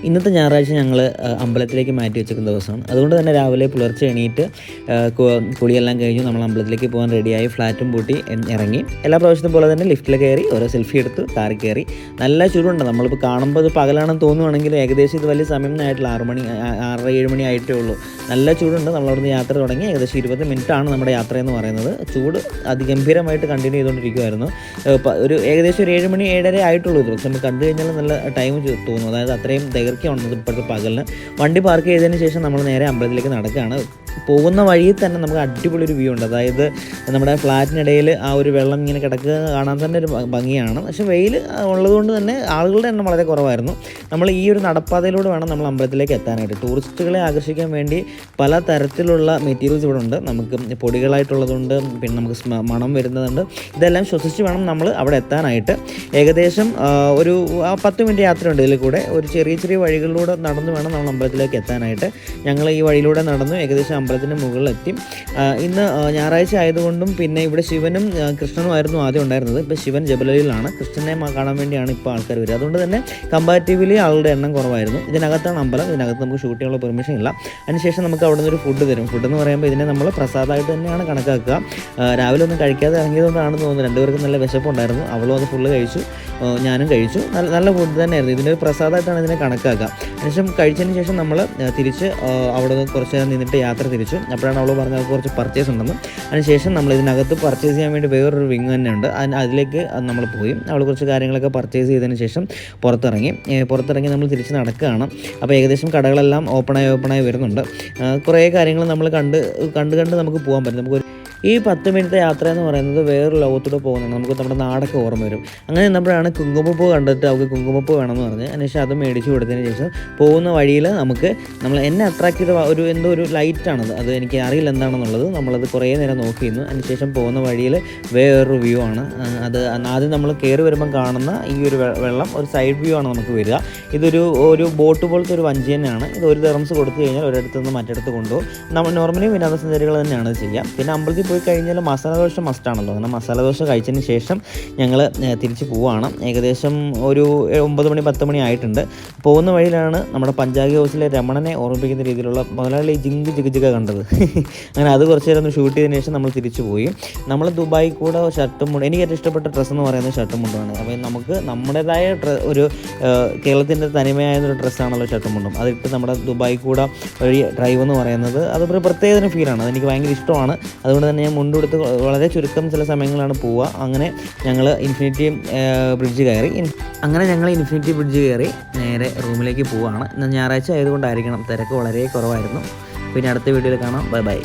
ഇന്നത്തെ ഞായറാഴ്ച ഞങ്ങൾ അമ്പലത്തിലേക്ക് മാറ്റി വെച്ചിരിക്കുന്ന ദിവസമാണ്. അതുകൊണ്ട് തന്നെ രാവിലെ പുലർച്ചെ എണീറ്റ് കുളിയെല്ലാം കഴിഞ്ഞു നമ്മൾ അമ്പലത്തിലേക്ക് പോകാൻ റെഡിയായി ഫ്ലാറ്റും പൂട്ടി ഇറങ്ങി. എല്ലാ പ്രാവശ്യത്തും പോലെ തന്നെ ലിഫ്റ്റിൽ കയറി ഓരോ സെൽഫി എടുത്ത് കാറിൽ കയറി. നല്ല ചൂടുണ്ട്. നമ്മളിപ്പോൾ കാണുമ്പോൾ ഇത് പകലാണെന്ന് തോന്നുവാണെങ്കിൽ ഏകദേശം ഇത് വലിയ സമയമൊന്നും ആയിട്ടില്ല. 6-7 മണി ആയിട്ടേ ഉള്ളൂ. നല്ല ചൂടുണ്ട്. നമ്മളവിടുന്ന് യാത്ര തുടങ്ങി ഏകദേശം 20 മിനിറ്റാണ് നമ്മുടെ യാത്ര എന്ന് പറയുന്നത്. ചൂട് അതിഗംഭീരമായിട്ട് കണ്ടിന്യൂ ചെയ്തുകൊണ്ടിരിക്കുമായിരുന്നു. ഒരു ഏകദേശം ഒരു 7 മണി 7:30 ആയിട്ടുള്ളൂ. ഇത് പക്ഷെ നമുക്ക് കണ്ടു കഴിഞ്ഞാൽ നല്ല ടൈം തോന്നും. അതായത് അത്രയും ദൈർഘ്യമാണത് ഇപ്പോഴത്തെ പകലിന്. വണ്ടി പാർക്ക് ചെയ്തതിന് ശേഷം നമ്മൾ നേരെ അമ്പലത്തിലേക്ക് നടക്കുകയാണ്. പോകുന്ന വഴിയിൽ തന്നെ നമുക്ക് അടിപൊളി ഒരു വ്യൂ ഉണ്ട്. അതായത് നമ്മുടെ ഫ്ലാറ്റിനിടയിൽ ആ ഒരു വെള്ളം ഇങ്ങനെ കിടക്കുക കാണാൻ തന്നെ ഒരു ഭംഗിയാണ്. പക്ഷേ വെയിൽ ഉള്ളതുകൊണ്ട് തന്നെ ആളുകളുടെ എണ്ണം വളരെ കുറവായിരുന്നു. നമ്മൾ ഈ ഒരു നടപ്പാതയിലൂടെ വേണം നമ്മൾ അമ്പലത്തിലേക്ക് എത്താനായിട്ട്. ടൂറിസ്റ്റുകളെ ആകർഷിക്കാൻ വേണ്ടി പല തരത്തിലുള്ള മെറ്റീരിയൽസ് ഇവിടെ ഉണ്ട്. നമുക്ക് പൊടികളായിട്ടുള്ളതുണ്ട്, പിന്നെ നമുക്ക് മണം വരുന്നതുണ്ട്. ഇതെല്ലാം ശ്വസിച്ച് വേണം നമ്മൾ അവിടെ എത്താനായിട്ട്. ഏകദേശം ഒരു 10 മിനിറ്റ് യാത്രയുണ്ട് ഇതിൽ കൂടെ. ഒരു ചെറിയ ചെറിയ വഴികളിലൂടെ നടന്ന് വേണം നമ്മൾ അമ്പലത്തിലേക്ക് എത്താനായിട്ട്. ഞങ്ങൾ ഈ വഴിയിലൂടെ നടന്നു ഏകദേശം അമ്പലത്തിൻ്റെ മുകളിലെത്തി. ഇന്ന് ഞായറാഴ്ച ആയതുകൊണ്ടും പിന്നെ ഇവിടെ ശിവനും കൃഷ്ണനുമായിരുന്നു ആദ്യം ഉണ്ടായിരുന്നത്. ഇപ്പോൾ ശിവൻ ജബലയിലാണ്. കൃഷ്ണനെ കാണാൻ വേണ്ടിയാണ് ഇപ്പോൾ ആൾക്കാർ വരിക. അതുകൊണ്ട് തന്നെ കമ്പാരിറ്റീവ്ലി ആളുടെ എണ്ണം കുറവായിരുന്നു. ഇതിനകത്താണ് അമ്പലം. ഇതിനകത്ത് നമുക്ക് ഷൂട്ട് ചെയ്യാനുള്ള പെർമിഷൻ ഇല്ല. അതിനുശേഷം നമുക്ക് അവിടെ നിന്നൊരു ഫുഡ് തരും. ഫുഡ് എന്ന് പറയുമ്പോൾ ഇതിനെ നമ്മൾ പ്രസാദമായിട്ട് തന്നെയാണ് കണക്കാക്കുക. രാവിലെ ഒന്നും കഴിക്കാതെ ഇറങ്ങിയതുകൊണ്ടാണെന്ന് തോന്നുന്നു. രണ്ടുപേർക്കും നല്ല വിശപ്പുണ്ടായിരുന്നു. അവളും അത് ഫുള്ള് കഴിച്ചു, ഞാനും കഴിച്ചു. നല്ല ഫുഡ് തന്നെയായിരുന്നു. ഇതിൻ്റെ ഒരു പ്രസാദമായിട്ടാണ് ഇതിനെ കണക്കാക്കുക. അതിനുശേഷം കഴിച്ചതിന് ശേഷം നമ്മൾ തിരിച്ച് അവിടെ നിന്ന് കുറച്ച് നേരം നിന്നിട്ട് യാത്ര തിരിച്ചു. അപ്പോഴാണ് അവൾ പറഞ്ഞത് കുറച്ച് പർച്ചേസ് ഉണ്ടെന്ന്. അതിനുശേഷം നമ്മൾ ഇതിനകത്ത് പർച്ചേസ് ചെയ്യാൻ വേണ്ടി വേറൊരു വിങ് തന്നെ ഉണ്ട്. അതിലേക്ക് നമ്മൾ പോയി. അവൾ കുറച്ച് കാര്യങ്ങളൊക്കെ പർച്ചേസ് ചെയ്തതിന് ശേഷം പുറത്തിറങ്ങി നമ്മൾ തിരിച്ച് നടക്കുകയാണ്. അപ്പോൾ ഏകദേശം കടകളെല്ലാം ഓപ്പണായി വരുന്നുണ്ട്. കുറേ കാര്യങ്ങൾ നമ്മൾ കണ്ട് നമുക്ക് പോകാൻ പറ്റും. നമുക്കൊരു ഈ 10 മിനിറ്റ് യാത്ര എന്ന് പറയുന്നത് വേറൊരു ലോകത്തൂടെ പോകുന്നത്. നമുക്ക് നമ്മുടെ നാടൊക്കെ ഓർമ്മ വരും. അങ്ങനെ നിന്നപ്പോഴാണ് കുങ്കുമപ്പൂ കണ്ടിട്ട് അവൾക്ക് കുങ്കുമപ്പൂ വേണമെന്ന് പറഞ്ഞ് അതിനുശേഷം അത് മേടിച്ച് കൊടുത്തതിന് ശേഷം പോകുന്ന വഴിയിൽ എന്നെ അട്രാക്ട് ചെയ്ത എന്തോ ഒരു ലൈറ്റാണത്. അത് എനിക്ക് അറിയില്ല എന്താണെന്നുള്ളത്. നമ്മളത് കുറേ നേരം നോക്കിയിരുന്നു. അതിനുശേഷം പോകുന്ന വഴിയിൽ വേറൊരു വ്യൂ ആണ്. അത് ആദ്യം നമ്മൾ കയറി വരുമ്പം കാണുന്ന ഈ ഒരു വെള്ളം ഒരു സൈഡ് വ്യൂ ആണ് നമുക്ക് വരിക. ഒരു ബോട്ട് പോലത്തെ ഒരു വഞ്ചി തന്നെയാണ്. ഇത് ഒരു ദിർഹംസ് കൊടുത്തു കഴിഞ്ഞാൽ ഒരിടത്ത് നിന്ന് മറ്റിടത്ത് കൊണ്ടുപോകും. നമ്മൾ നോർമലി വിനോദസഞ്ചാരികൾ തന്നെയാണ് ഇത് ചെയ്യുക. പിന്നെ അമ്പലത്തിൽ പോയി കഴിഞ്ഞാൽ മസാല ദോശ മസ്റ്റാണല്ലോ. അങ്ങനെ മസാല ദോശ കഴിച്ചതിന് ശേഷം ഞങ്ങൾ തിരിച്ച് പോവുകയാണ്. ഏകദേശം ഒരു 9 മണി 10 മണി ആയിട്ടുണ്ട്. പോകുന്ന വഴിയിലാണ് നമ്മുടെ പഞ്ചാബി ഹൗസിലെ രമണനെ ഓർമ്മിപ്പിക്കുന്ന രീതിയിലുള്ള മുതലാളി ജിഗ് കണ്ടത്. അങ്ങനെ അത് കുറച്ച് നേരം ഒന്ന് ഷൂട്ട് ചെയ്തതിന് ശേഷം നമ്മൾ തിരിച്ചു പോയി. നമ്മൾ ദുബായി കൂടെ ഷർട്ടും മുണ്ടും, എനിക്ക് ഏറ്റവും ഇഷ്ടപ്പെട്ട ഡ്രസ്സ് എന്ന് പറയുന്നത് ഷർട്ടും മുണ്ടുമാണ്. അപ്പോൾ നമുക്ക് നമ്മുടേതായ ഒരു കേരളത്തിൻ്റെ തനിമയായൊരു ഡ്രസ്സാണല്ലോ ഷർട്ടും മുണ്ടും. അതിട്ട് നമ്മുടെ ദുബായി കൂടെ വഴി ഡ്രൈവ് എന്ന് പറയുന്നത് അതൊരു പ്രത്യേക ഫീലാണ്. അതെനിക്ക് ഭയങ്കര ഇഷ്ടമാണ്. അതുകൊണ്ട് തന്നെ ഞാൻ മുണ്ടെടുത്ത് വളരെ ചുരുക്കം ചില സമയങ്ങളാണ് പോവുക. അങ്ങനെ ഞങ്ങൾ ഇൻഫിനിറ്റി ബ്രിഡ്ജ് കയറി നേരെ റൂമിലേക്ക് പോവുകയാണ്. ഇന്ന് ഞായറാഴ്ച ആയതുകൊണ്ടായിരിക്കണം തിരക്ക് വളരെ കുറവായിരുന്നു. പിന്നെ അടുത്ത വീഡിയോയിൽ കാണാം. ബൈ.